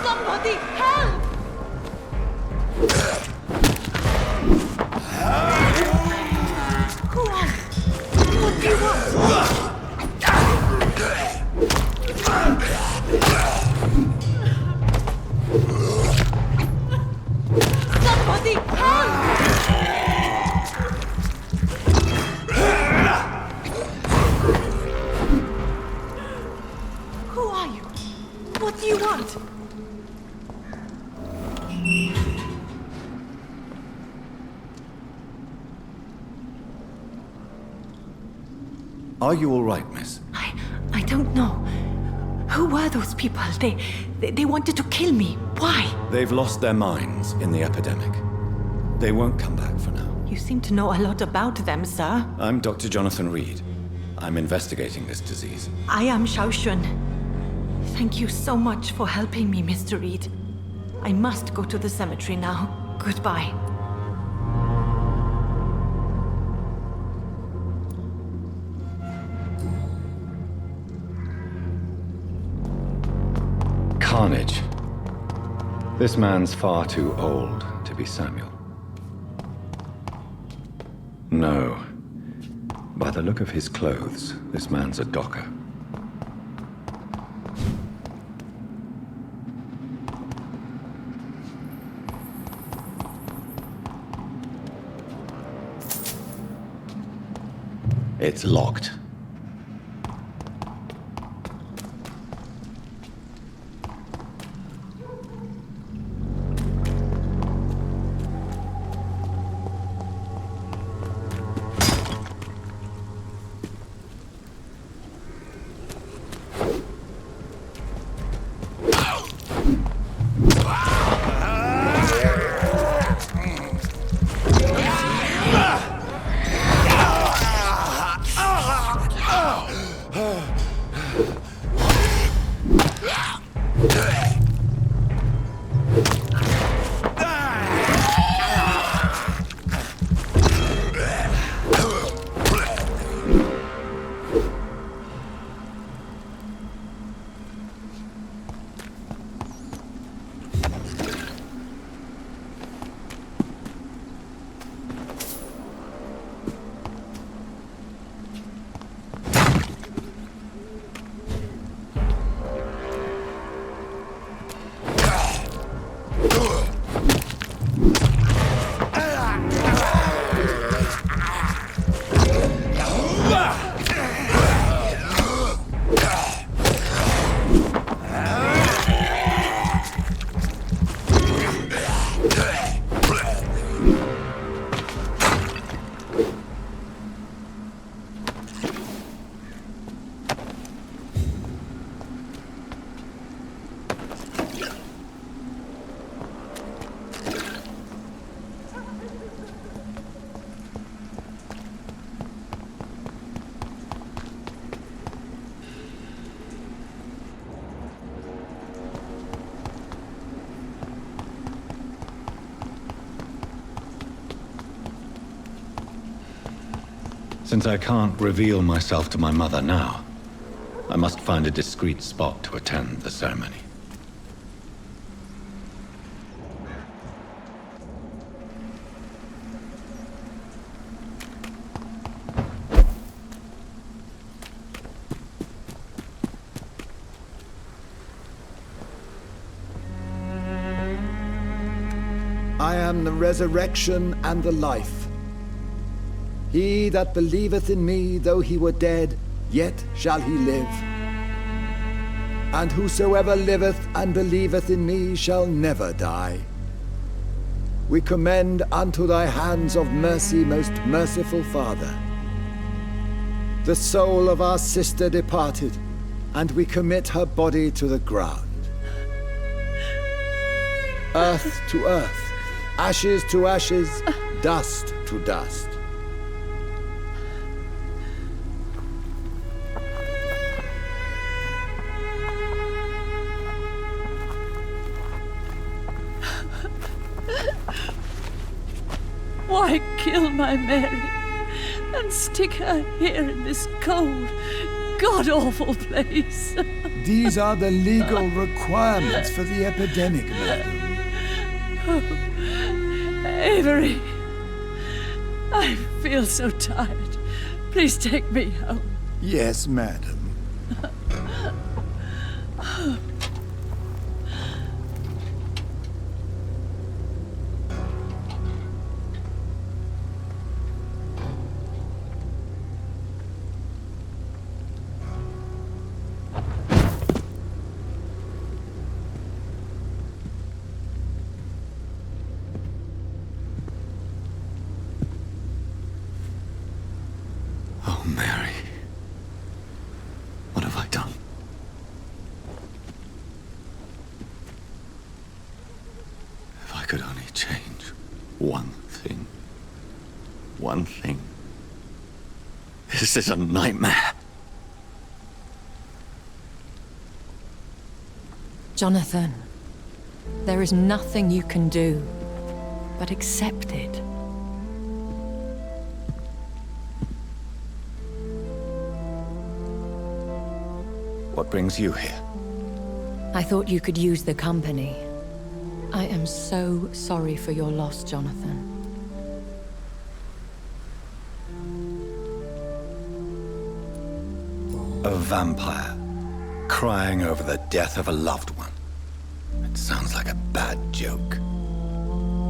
Somebody help! Who are you? What do you want? Somebody help! Who are you? What do you want? Are you all right, miss? I don't know. Who were those people? They wanted to kill me. Why? They've lost their minds in the epidemic. They won't come back for now. You seem to know a lot about them, sir. I'm Dr. Jonathan Reed. I'm investigating this disease. I am Xiaoxun. Thank you so much for helping me, Mr. Reed. I must go to the cemetery now. Goodbye. Carnage. This man's far too old to be Samuel. No. By the look of his clothes, this man's a docker. It's locked. Since I can't reveal myself to my mother now, I must find a discreet spot to attend the ceremony. I am the resurrection and the life. He that believeth in me, though he were dead, yet shall he live. And whosoever liveth and believeth in me shall never die. We commend unto thy hands of mercy, most merciful Father, the soul of our sister departed, and we commit her body to the ground. Earth to earth, ashes to ashes, dust to dust. Why kill my Mary? and stick her here in this cold, god-awful place. These are the legal requirements for the epidemic, madam. Avery, I feel so tired. Please take me home. Yes, madam. Oh, Mary. What have I done? If I could only change one thing. One thing. This is a nightmare. Jonathan, there is nothing you can do but accept it. What brings you here? I thought you could use the company. I am so sorry for your loss, Jonathan. A vampire, crying over the death of a loved one. It sounds like a bad joke.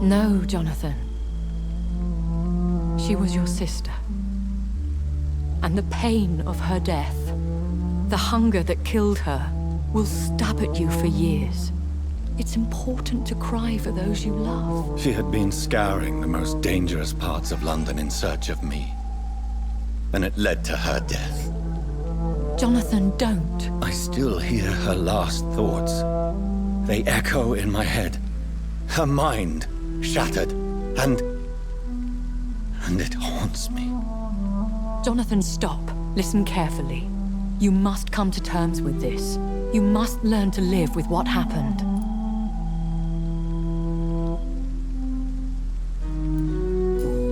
No, Jonathan. She was your sister. And the pain of her death, the hunger that killed her, will stab at you for years. It's important to cry for those you love. She had been scouring the most dangerous parts of London in search of me. And it led to her death. Jonathan, don't. I still hear her last thoughts. They echo in my head. Her mind shattered, and it haunts me. Jonathan, stop. Listen carefully. You must come to terms with this. You must learn to live with what happened.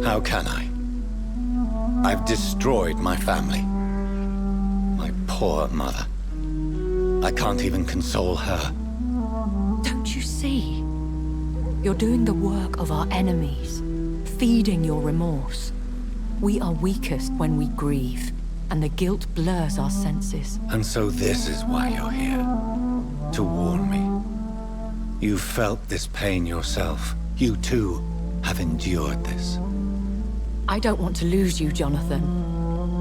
How can I? I've destroyed my family. My poor mother. I can't even console her. Don't you see? You're doing the work of our enemies, feeding your remorse. We are weakest when we grieve, and the guilt blurs our senses. And so this is why you're here. To warn me. You felt this pain yourself. You too have endured this. I don't want to lose you, Jonathan.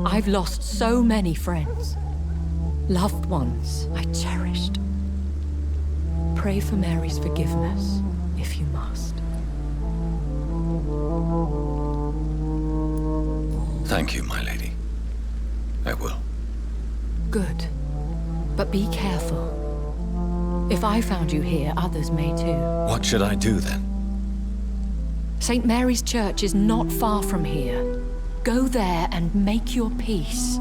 I've lost so many friends. Loved ones I cherished. Pray for Mary's forgiveness, if you must. Thank you, my lady. I will. Good. But be careful. If I found you here, others may too. What should I do then? St. Mary's Church is not far from here. Go there and make your peace.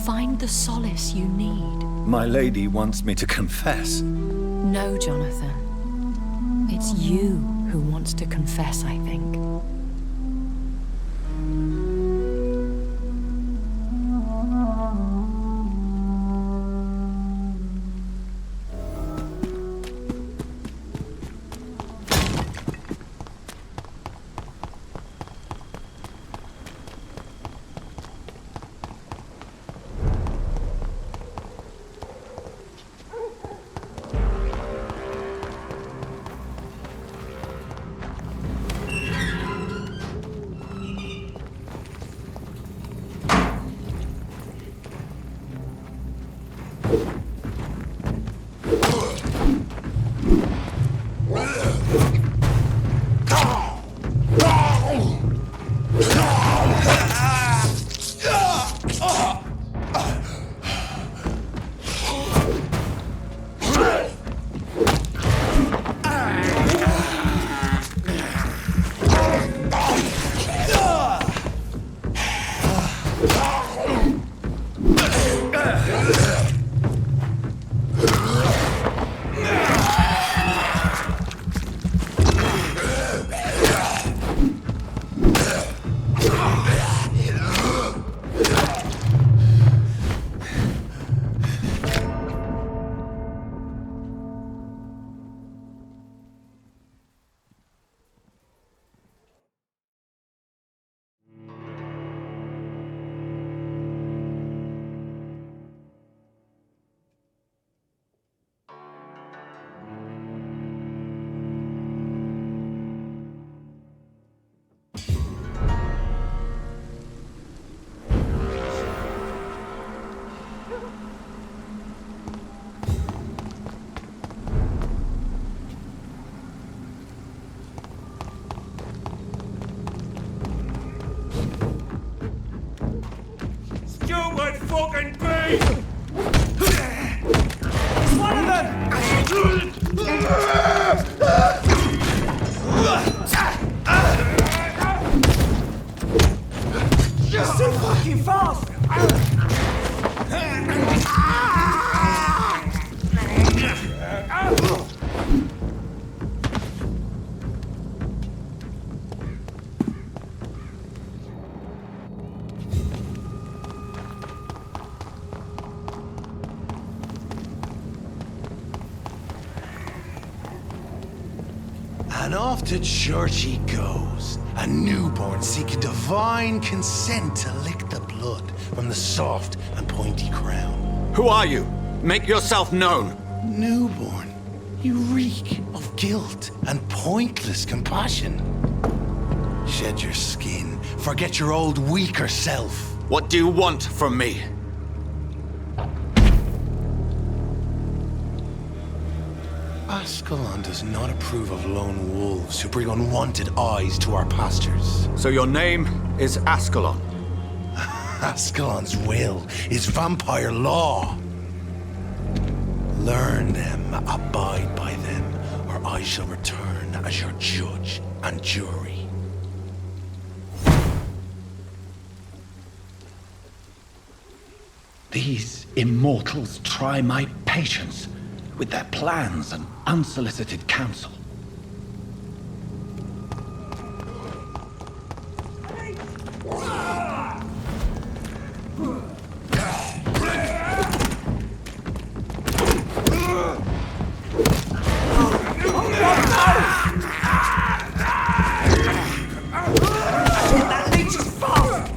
Find the solace you need. My lady wants me to confess. No, Jonathan. It's you who wants to confess, I think. fucking be! It's one of them! You're so fucking fast! And off to church he goes, a newborn seeking divine consent to lick the blood from the soft and pointy crown. Who are you? Make yourself known. Newborn, you reek of guilt and pointless compassion. Shed your skin, forget your old weaker self. What do you want from me? Ascalon does not approve of lone wolves who bring unwanted eyes to our pastures. So your name is Ascalon? Ascalon's will is vampire law. Learn them, abide by them, or I shall return as your judge and jury. These immortals try my patience with their plans and unsolicited counsel. That leech is fast!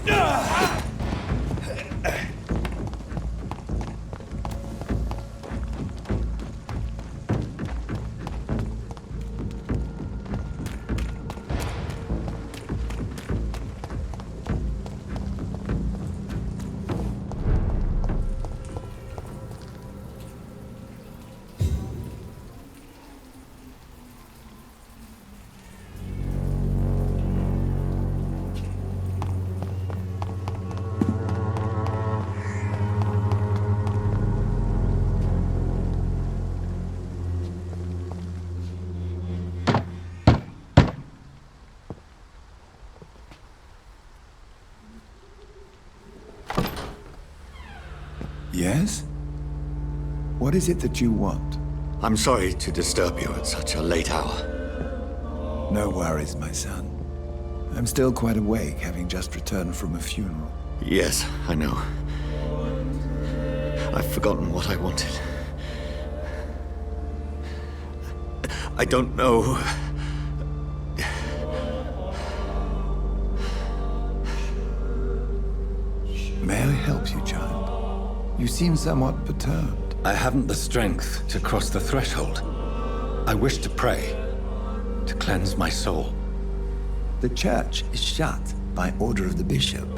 Yes? What is it that you want? I'm sorry to disturb you at such a late hour. No worries, my son. I'm still quite awake, having just returned from a funeral. Yes, I know. I've forgotten what I wanted. I don't know. May I help you, child? You seem somewhat perturbed. I haven't the strength to cross the threshold. I wish to pray, to cleanse my soul. The church is shut by order of the bishop.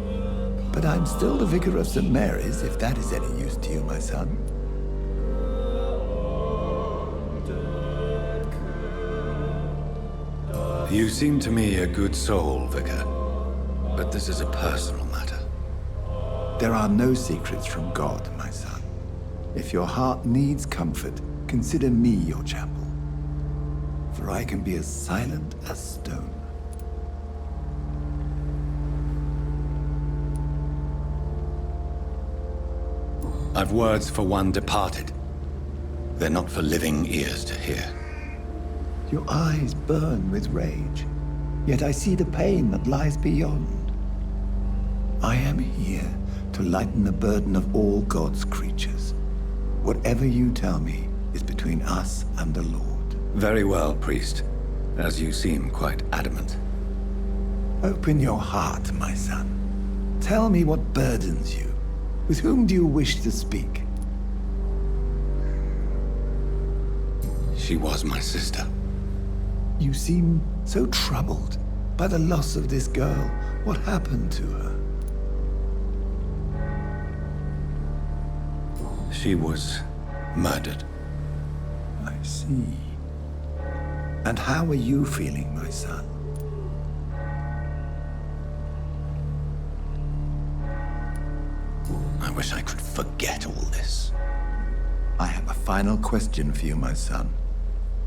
But I'm still the vicar of St. Mary's, if that is any use to you, my son. You seem to me a good soul, Vicar. But this is a personal matter. There are no secrets from God, my son. If your heart needs comfort, consider me your chapel. For I can be as silent as stone. I've words for one departed. They're not for living ears to hear. Your eyes burn with rage, yet I see the pain that lies beyond. I am here to lighten the burden of all God's creatures. Whatever you tell me is between us and the Lord. Very well, priest, as you seem quite adamant. Open your heart, my son. Tell me what burdens you. With whom do you wish to speak? She was my sister. You seem so troubled by the loss of this girl. What happened to her? She was murdered. I see. And how are you feeling, my son? I wish I could forget all this. I have a final question for you, my son.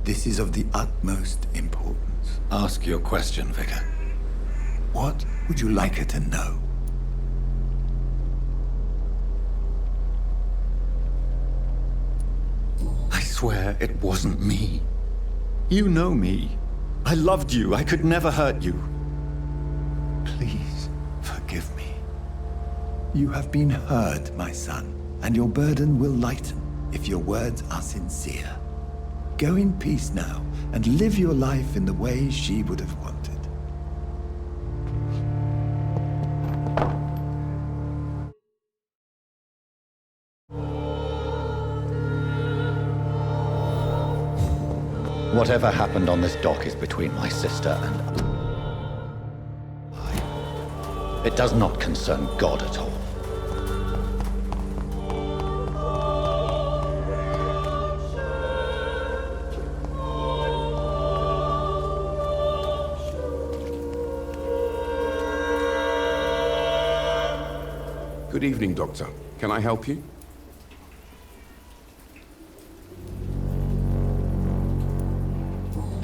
This is of the utmost importance. Ask your question, Vicar. What would you like her to know? I swear it wasn't me. You know me. I loved you. I could never hurt you. Please, forgive me. You have been heard, my son, and your burden will lighten if your words are sincere. Go in peace now, and live your life in the way she would have wanted. Whatever happened on this dock is between my sister and I. It does not concern God at all. Good evening, Doctor. Can I help you?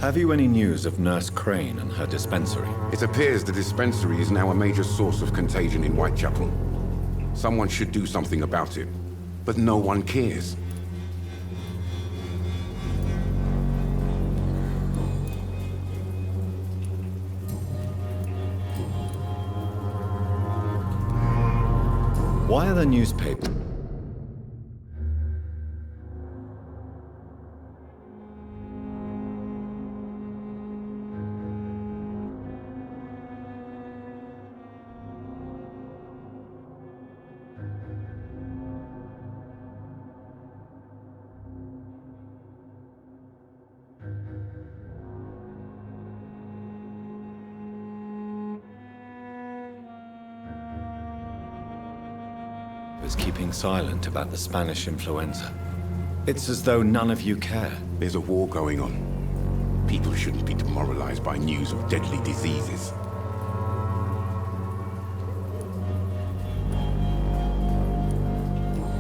Have you any news of Nurse Crane and her dispensary? It appears the dispensary is now a major source of contagion in Whitechapel. Someone should do something about it, but no one cares. Why are the newspapers? Is keeping silent about the Spanish influenza. It's as though none of you care. There's a war going on. People shouldn't be demoralized by news of deadly diseases.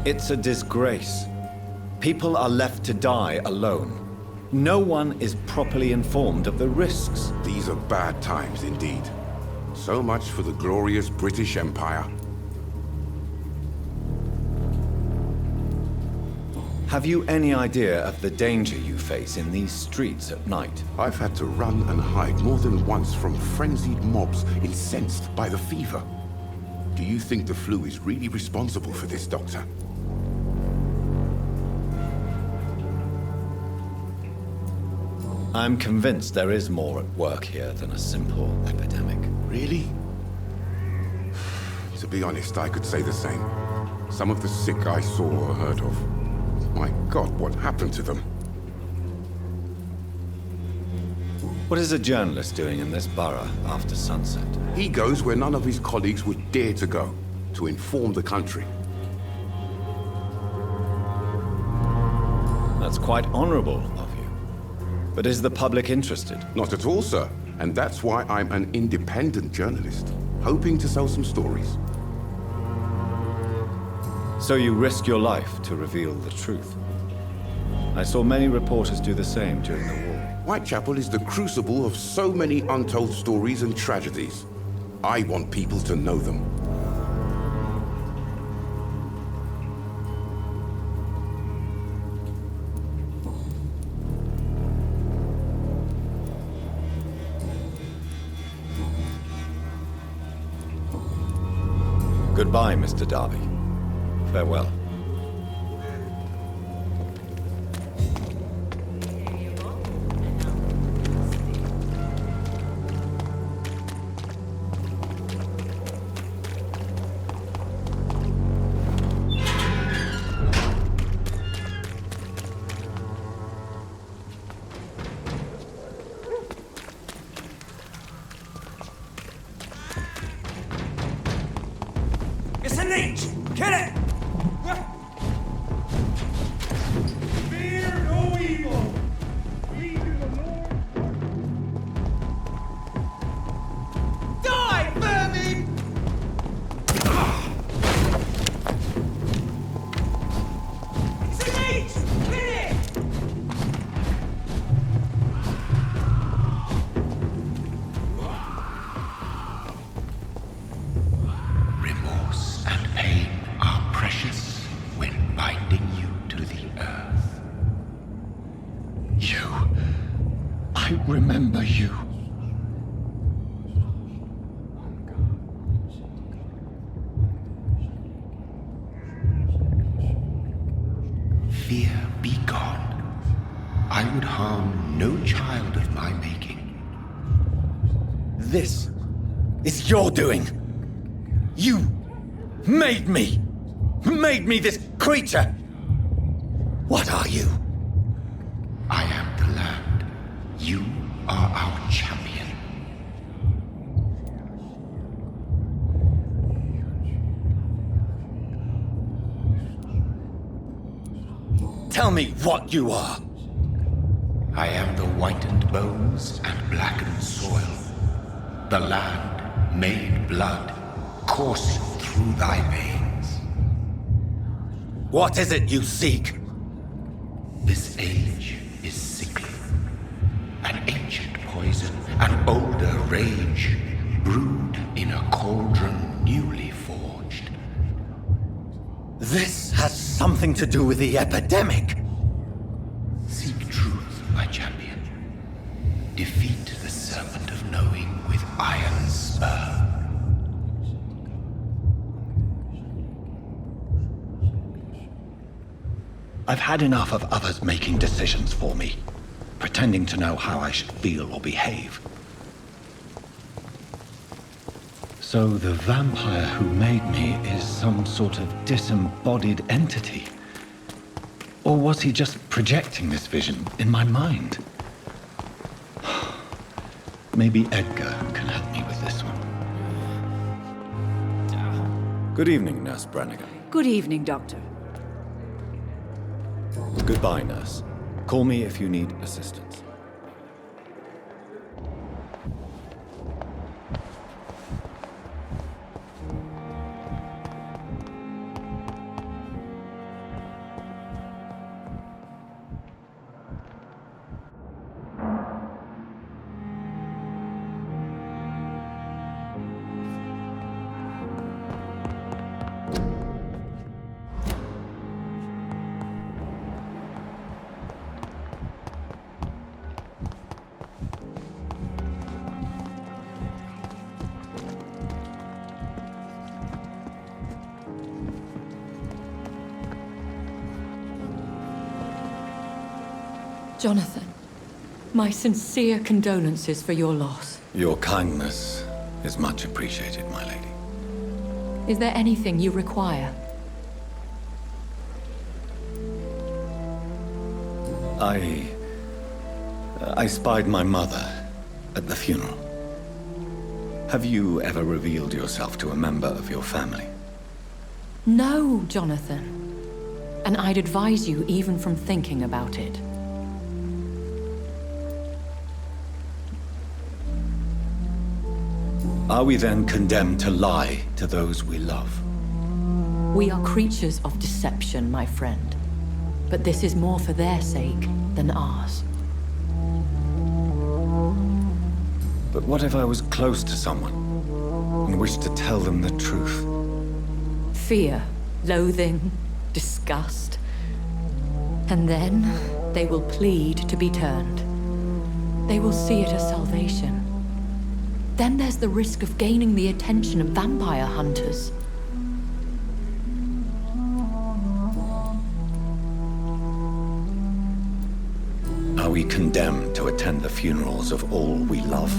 It's a disgrace. People are left to die alone. No one is properly informed of the risks. These are bad times indeed. So much for the glorious British Empire. Have you any idea of the danger you face in these streets at night? I've had to run and hide more than once from frenzied mobs incensed by the fever. Do you think the flu is really responsible for this, Doctor? I'm convinced there is more at work here than a simple epidemic. Really? To be honest, I could say the same. Some of the sick I saw or heard of. My God, what happened to them? What is a journalist doing in this borough after sunset? He goes where none of his colleagues would dare to go, to inform the country. That's quite honorable of you. But is the public interested? Not at all, sir. And that's why I'm an independent journalist, hoping to sell some stories. So you risk your life to reveal the truth. I saw many reporters do the same during the war. Whitechapel is the crucible of so many untold stories and tragedies. I want people to know them. Goodbye, Mr. Darby. Farewell. It's a leech! Kill it! Fear no evil. We do the Lord. Die, vermin! I would harm no child of my making. This is your doing. You made me this creature. What are you? I am the land. You are our champion. Tell me what you are. I am the whitened bones and blackened soil. The land made blood coursing through thy veins. What is it you seek? This age is sickly. An ancient poison, an older rage, brewed in a cauldron newly forged. This has something to do with the epidemic. Seek truth, my champion. Defeat the serpent of knowing with iron spur. I've had enough of others making decisions for me, pretending to know how I should feel or behave. So the vampire who made me is some sort of disembodied entity? Or was he just projecting this vision in my mind? Maybe Edgar can help me with this one. Good evening, Nurse Brannigan. Good evening, Doctor. Goodbye, Nurse. Call me if you need assistance. Jonathan, my sincere condolences for your loss. Your kindness is much appreciated, my lady. Is there anything you require? I spied my mother at the funeral. Have you ever revealed yourself to a member of your family? No, Jonathan. And I'd advise you even from thinking about it. Are we then condemned to lie to those we love? We are creatures of deception, my friend. But this is more for their sake than ours. But what if I was close to someone and wished to tell them the truth? Fear, loathing, disgust. And then they will plead to be turned. They will see it as salvation. Then there's the risk of gaining the attention of vampire hunters. Are we condemned to attend the funerals of all we love?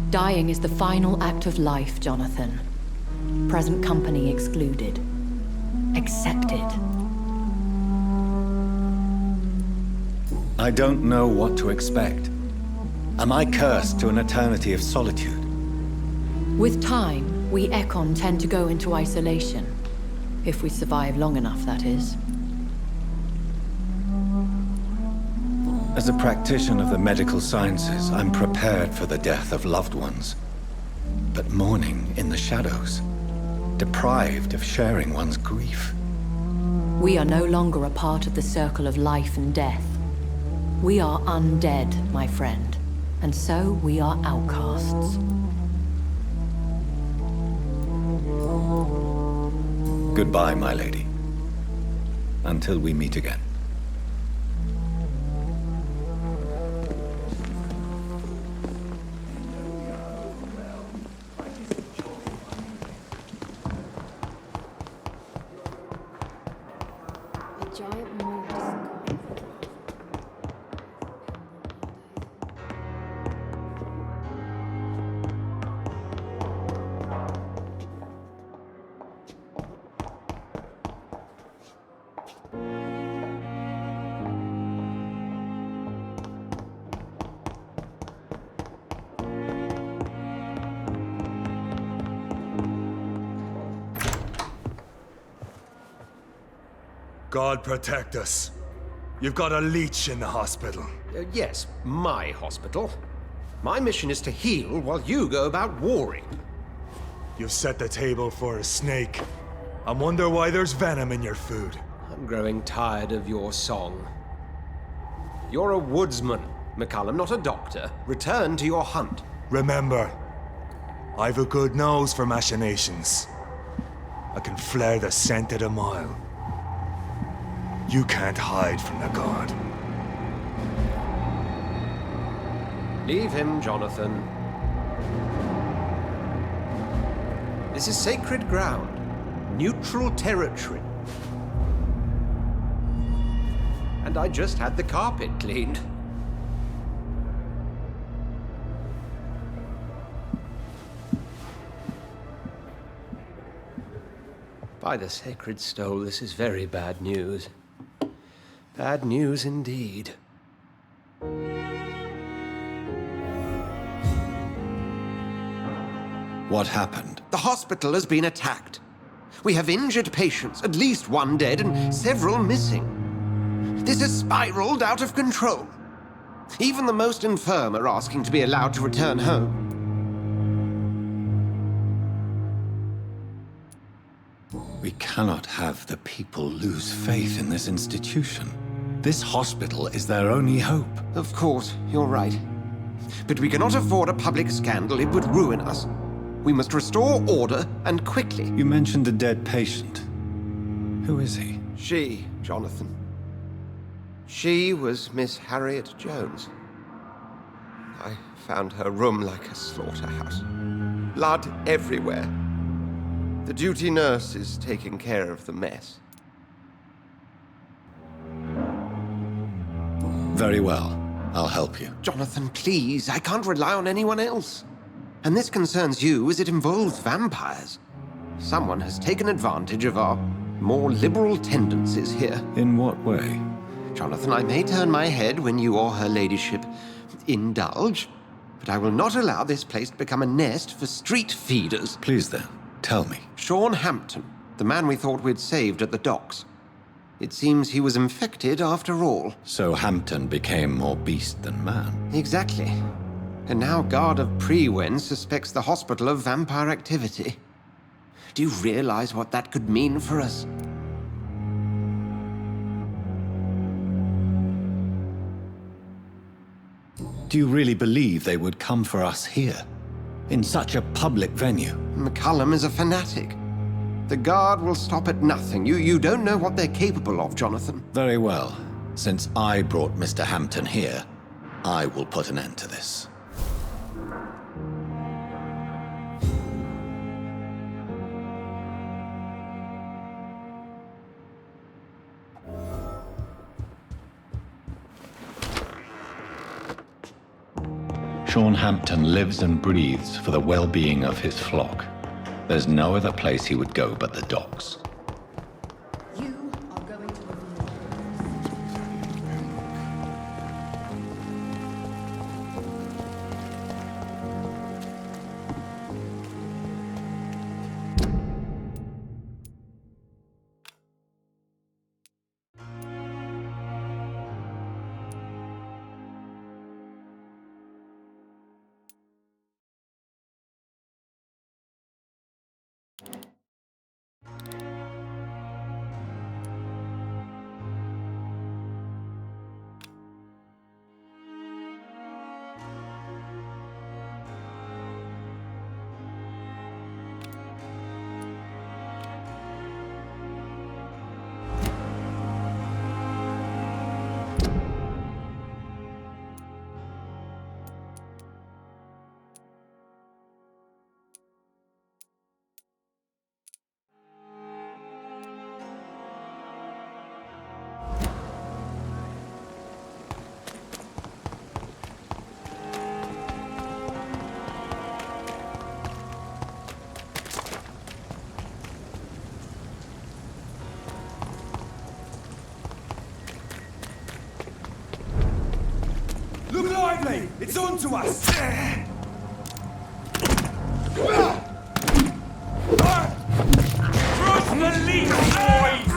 Dying is the final act of life, Jonathan. Present company excluded. Accepted. I don't know what to expect. Am I cursed to an eternity of solitude? With time, we Ekon tend to go into isolation. If we survive long enough, that is. As a practitioner of the medical sciences, I'm prepared for the death of loved ones. But mourning in the shadows, deprived of sharing one's grief. We are no longer a part of the circle of life and death. We are undead, my friend. And so we are outcasts. Goodbye, my lady. Until we meet again. A giant mold. God protect us. You've got a leech in the hospital. Yes, my hospital. My mission is to heal while you go about warring. You've set the table for a snake. I wonder why there's venom in your food. I'm growing tired of your song. You're a woodsman, McCullum, not a doctor. Return to your hunt. Remember, I've a good nose for machinations. I can flare the scent at a mile. You can't hide from the god. Leave him, Jonathan. This is sacred ground. Neutral territory. And I just had the carpet cleaned. By the sacred stole, this is very bad news. Bad news indeed. What happened? The hospital has been attacked. We have injured patients, at least one dead and several missing. This has spiraled out of control. Even the most infirm are asking to be allowed to return home. We cannot have the people lose faith in this institution. This hospital is their only hope. Of course, you're right. But we cannot afford a public scandal. It would ruin us. We must restore order, and quickly. You mentioned a dead patient. Who is he? She, Jonathan. She was Miss Harriet Jones. I found her room like a slaughterhouse. Blood everywhere. The duty nurse is taking care of the mess. Very well. I'll help you. Jonathan, please. I can't rely on anyone else. And this concerns you as it involves vampires. Someone has taken advantage of our more liberal tendencies here. In what way? Jonathan, I may turn my head when you or her ladyship indulge, but I will not allow this place to become a nest for street feeders. Please then, tell me. Sean Hampton, the man we thought we'd saved at the docks. It seems he was infected after all. So Hampton became more beast than man. Exactly. And now Guard of Prewen suspects the hospital of vampire activity. Do you realize what that could mean for us? Do you really believe they would come for us here? In such a public venue? McCullum is a fanatic. The Guard will stop at nothing. You don't know what they're capable of, Jonathan. Very well. Since I brought Mr. Hampton here, I will put an end to this. Sean Hampton lives and breathes for the well-being of his flock. There's no other place he would go but the docks. You are going to reveal. Look lively! It's on to us! Cross the lead, boys!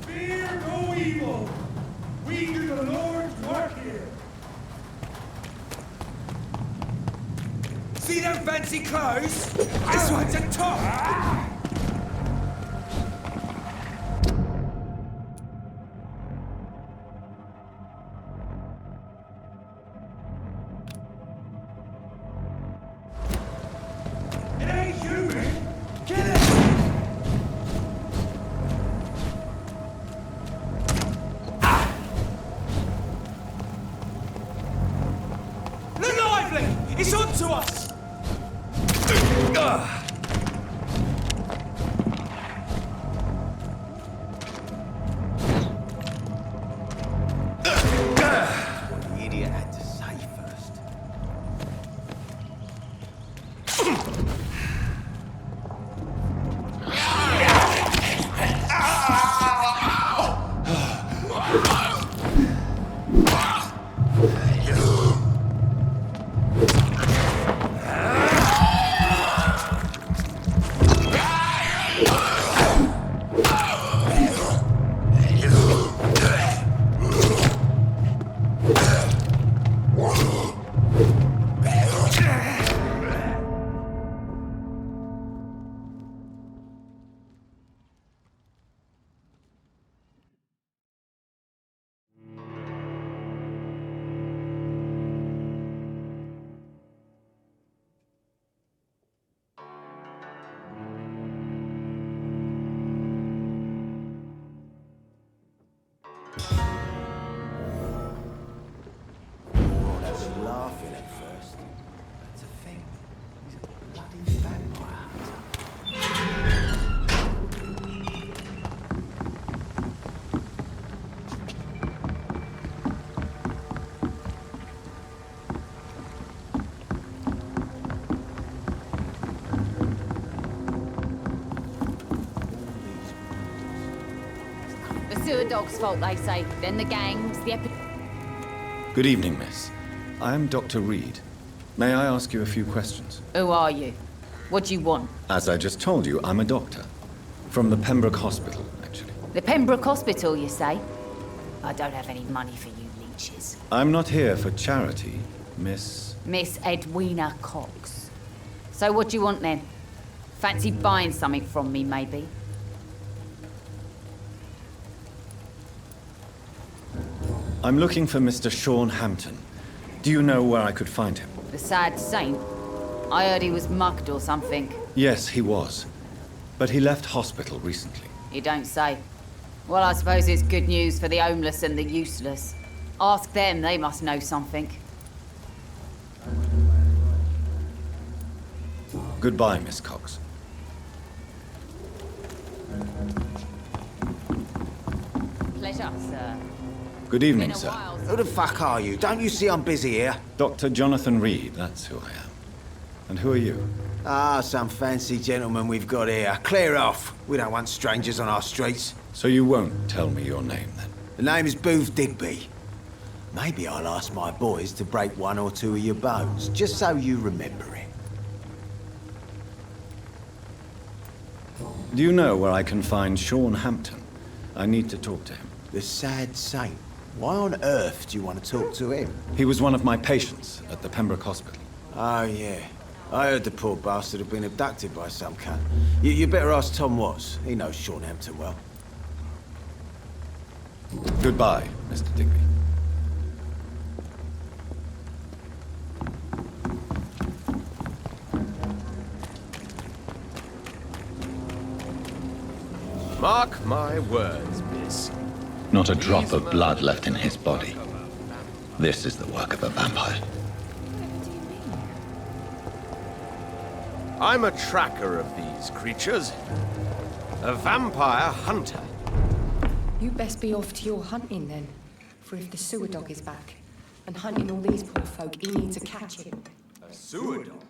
Fear no evil. We do the Lord's work here. See them fancy clothes? This one's a top! It ain't human. Get it! Look lively! It's on to us! What the idiot had to say first. Laughing at first. That's a thing. He's a bloody vampire. The sewer dog's fault, they say. Then the gangs, the Good evening, miss. I am Dr. Reed. May I ask you a few questions? Who are you? What do you want? As I just told you, I'm a doctor. From the Pembroke Hospital, actually. The Pembroke Hospital, you say? I don't have any money for you leeches. I'm not here for charity, Miss... Miss Edwina Cox. So what do you want then? Fancy buying something from me, maybe? I'm looking for Mr. Sean Hampton. Do you know where I could find him? The sad saint? I heard he was mugged or something. Yes, he was. But he left hospital recently. You don't say. Well, I suppose it's good news for the homeless and the useless. Ask them, they must know something. Goodbye, Miss Cox. Pleasure, sir. Good evening, sir. Who the fuck are you? Don't you see I'm busy here? Dr. Jonathan Reed, that's who I am. And who are you? Ah, some fancy gentleman we've got here. Clear off. We don't want strangers on our streets. So you won't tell me your name, then? The name is Booth Digby. Maybe I'll ask my boys to break one or two of your bones, just so you remember it. Do you know where I can find Sean Hampton? I need to talk to him. The sad saint. Why on earth do you want to talk to him? He was one of my patients at the Pembroke Hospital. Oh, yeah. I heard the poor bastard had been abducted by some cunt. You better ask Tom Watts. He knows Sean Hampton well. Goodbye, Mr. Digby. Mark my words, miss. Not a drop of blood left in his body. This is the work of a vampire. I'm a tracker of these creatures. A vampire hunter. You best be off to your hunting then. For if the sewer dog is back and hunting all these poor folk, he needs a catch him. A sewer dog?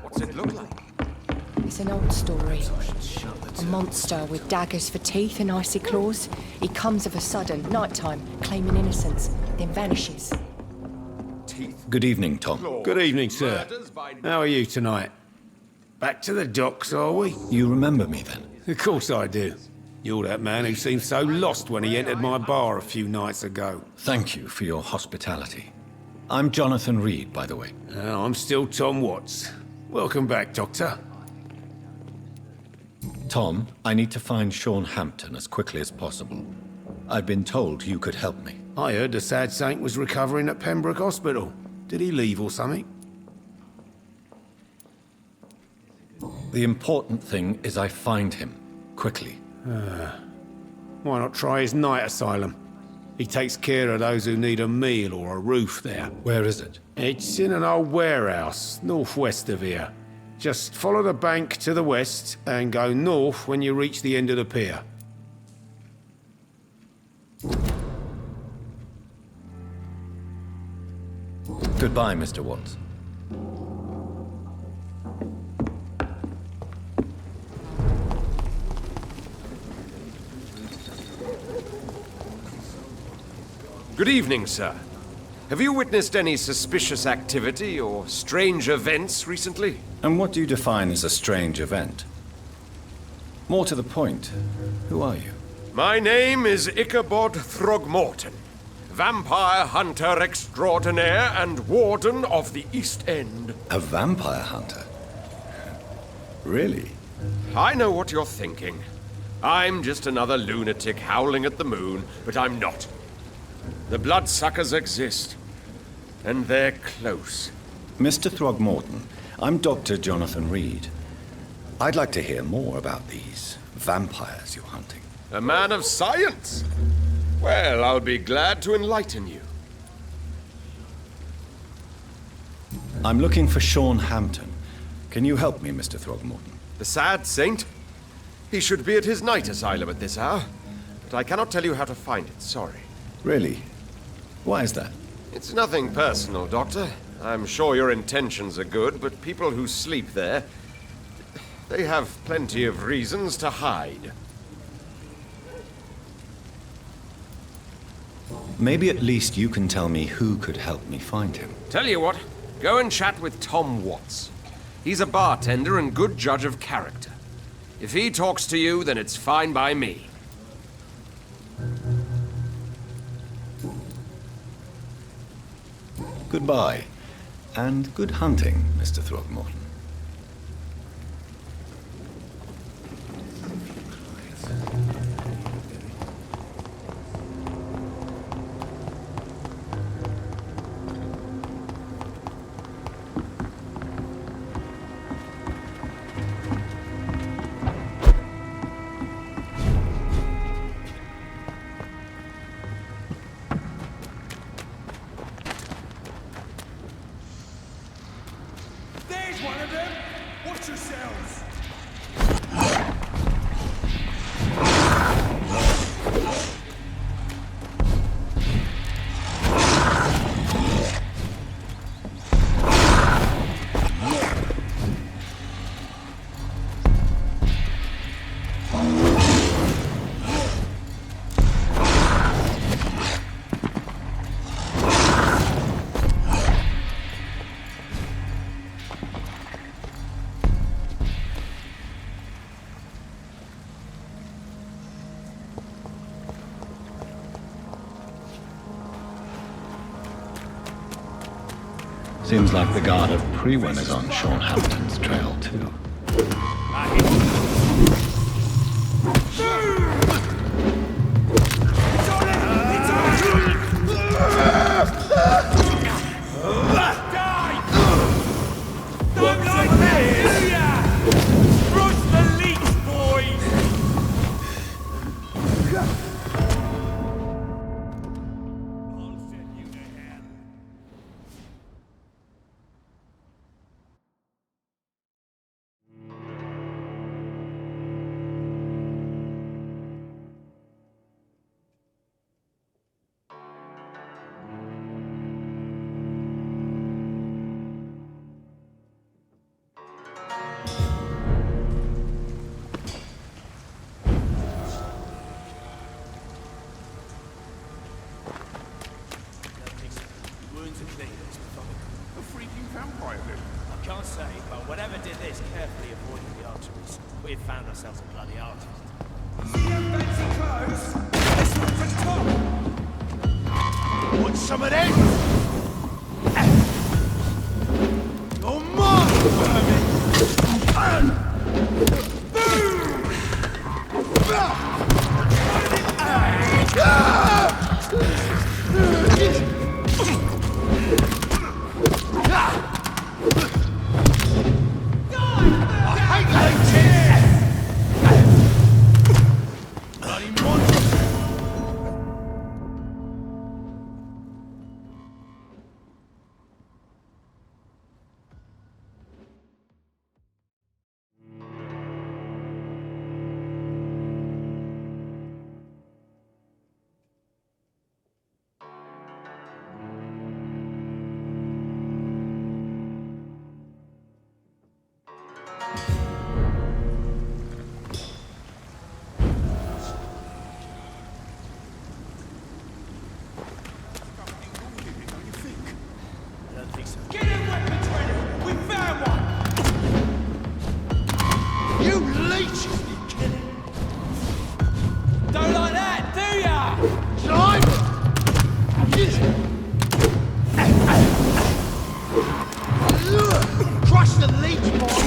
What's it look like? It's an old story. A monster with daggers for teeth and icy claws. He comes of a sudden, nighttime, claiming innocence, then vanishes. Good evening, Tom. Good evening, sir. How are you tonight? Back to the docks, are we? You remember me, then? Of course I do. You're that man who seemed so lost when he entered my bar a few nights ago. Thank you for your hospitality. I'm Jonathan Reed, by the way. I'm still Tom Watts. Welcome back, Doctor. Tom, I need to find Sean Hampton as quickly as possible. I've been told you could help me. I heard the sad saint was recovering at Pembroke Hospital. Did he leave or something? The important thing is I find him, quickly. Why not try his night asylum? He takes care of those who need a meal or a roof there. Where is it? It's in an old warehouse, northwest of here. Just follow the bank to the west and go north when you reach the end of the pier. Goodbye, Mr. Watts. Good evening, sir. Have you witnessed any suspicious activity or strange events recently? And what do you define as a strange event? More to the point, who are you? My name is Ichabod Throgmorton, vampire hunter extraordinaire and warden of the East End. A vampire hunter? Really? I know what you're thinking. I'm just another lunatic howling at the moon, but I'm not. The bloodsuckers exist, and they're close. Mr. Throgmorton, I'm Dr. Jonathan Reed. I'd like to hear more about these vampires you're hunting. A man of science? Well, I'll be glad to enlighten you. I'm looking for Sean Hampton. Can you help me, Mr. Throgmorton? The sad saint? He should be at his night asylum at this hour, but I cannot tell you how to find it, sorry. Really? Why is that? It's nothing personal, Doctor. I'm sure your intentions are good, but people who sleep there, they have plenty of reasons to hide. Maybe at least you can tell me who could help me find him. Tell you what, go and chat with Tom Watts. He's a bartender and good judge of character. If he talks to you, then it's fine by me. Goodbye, and good hunting, Mr. Throgmorton. One of them? Watch yourselves! Seems like the guard of Priwen is on Sean Hampton's trail, too. I can't say, but whatever did this, carefully avoiding the arteries, we've found ourselves a bloody artist. See them fancy clothes? This one's a top! Want some of this? You're mine, Get in weapons ready! We found one! You leeches, you killing! Don't like that, do ya? Time! Crush the leech, boy!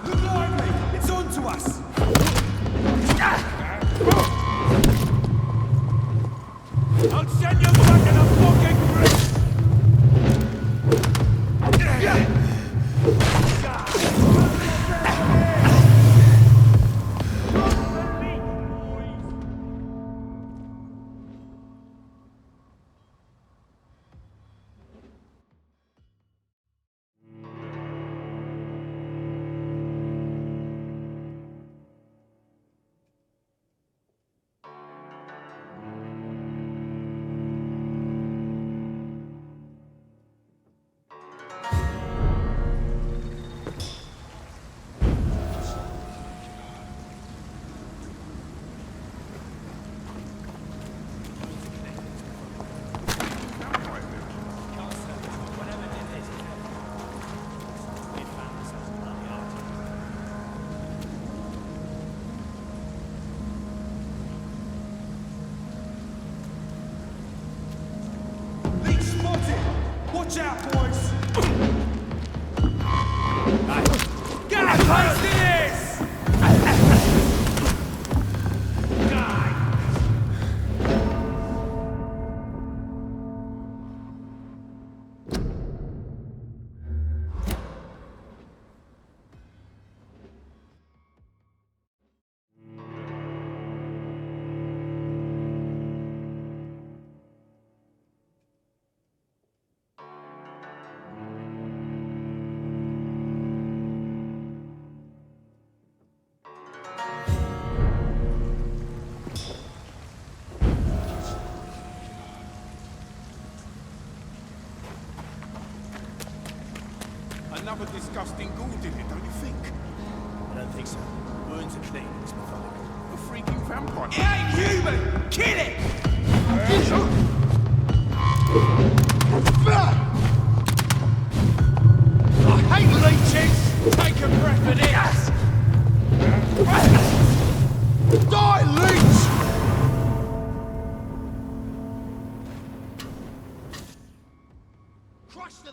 Look lively! It's on to us! I'll send you back in a fucking grip! Watch out, boys! Get close to this! Another disgusting ghoul did it, don't you think? I don't think so. Wounds are clean. It's methodical. A freaking vampire. It ain't human! Kill it! I hate leeches! Take a breath of this! Die, leech! Crush the...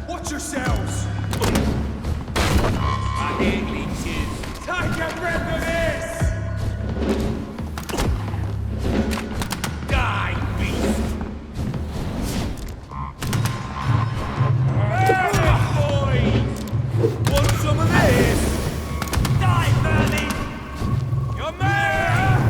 Watch yourselves! I hate leeches. Take a breath of this! Die, beast! Boys! Want some of this? Die, vermin! You're mad!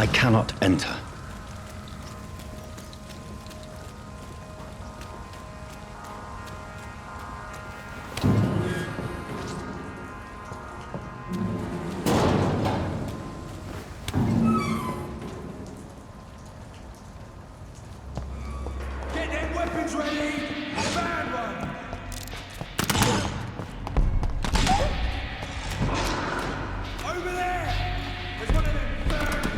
I cannot enter. Get them weapons ready! Bad one! Over there! There's one of them burning!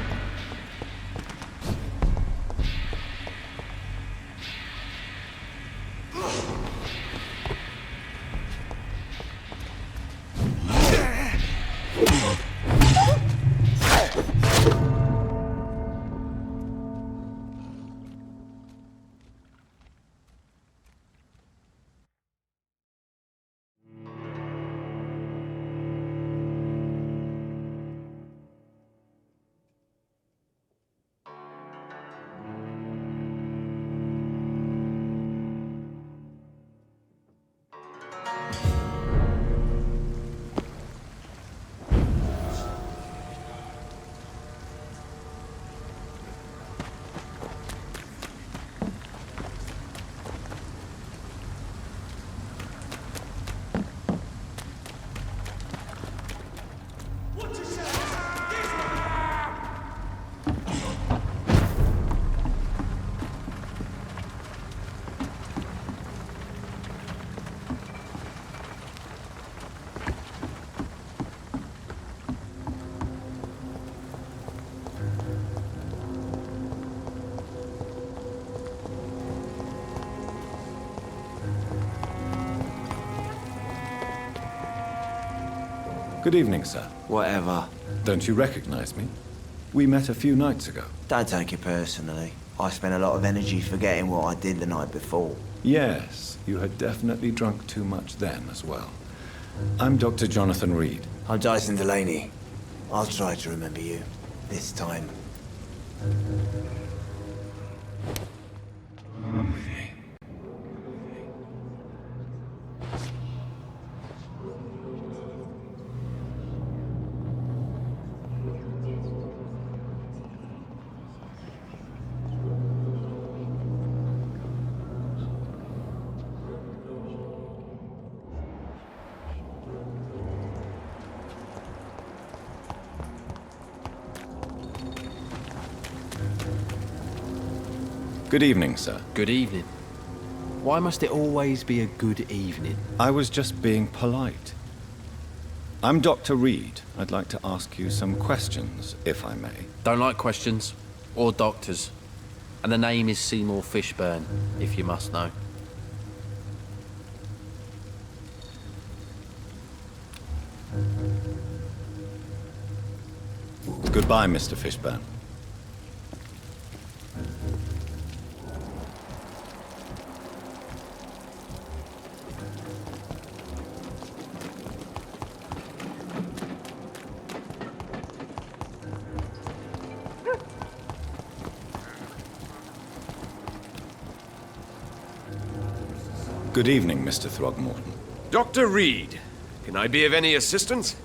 Good evening, sir. Whatever. Don't you recognize me? We met a few nights ago. Don't take it personally. I spent a lot of energy forgetting what I did the night before. Yes, you had definitely drunk too much then as well. I'm Dr. Jonathan Reed. I'm Dyson Delaney. I'll try to remember you. This time. Good evening, sir. Good evening. Why must it always be a good evening? I was just being polite. I'm Dr. Reed. I'd like to ask you some questions, if I may. Don't like questions. Or doctors. And the name is Seymour Fishburne, if you must know. Goodbye, Mr. Fishburne. Good evening, Mr. Throgmorton. Dr. Reed, can I be of any assistance?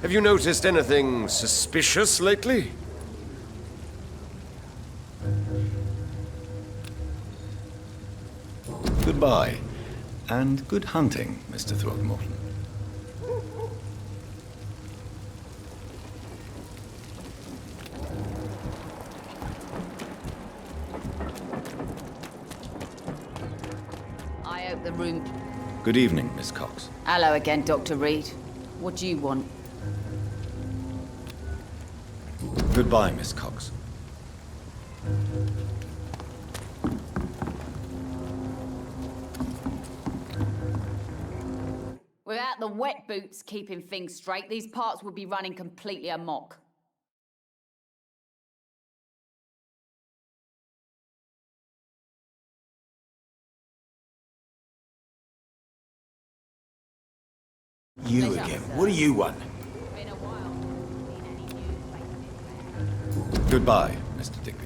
Have you noticed anything suspicious lately? Goodbye, and good hunting, Mr. Throgmorton. I ope the room. Good evening, Miss Cox. Hello again, Dr. Reed. What do you want? Goodbye, Miss Cox. Without the wet boots keeping things straight, these parts would be running completely amok. You again. What do you want? Goodbye, Mr. Digby.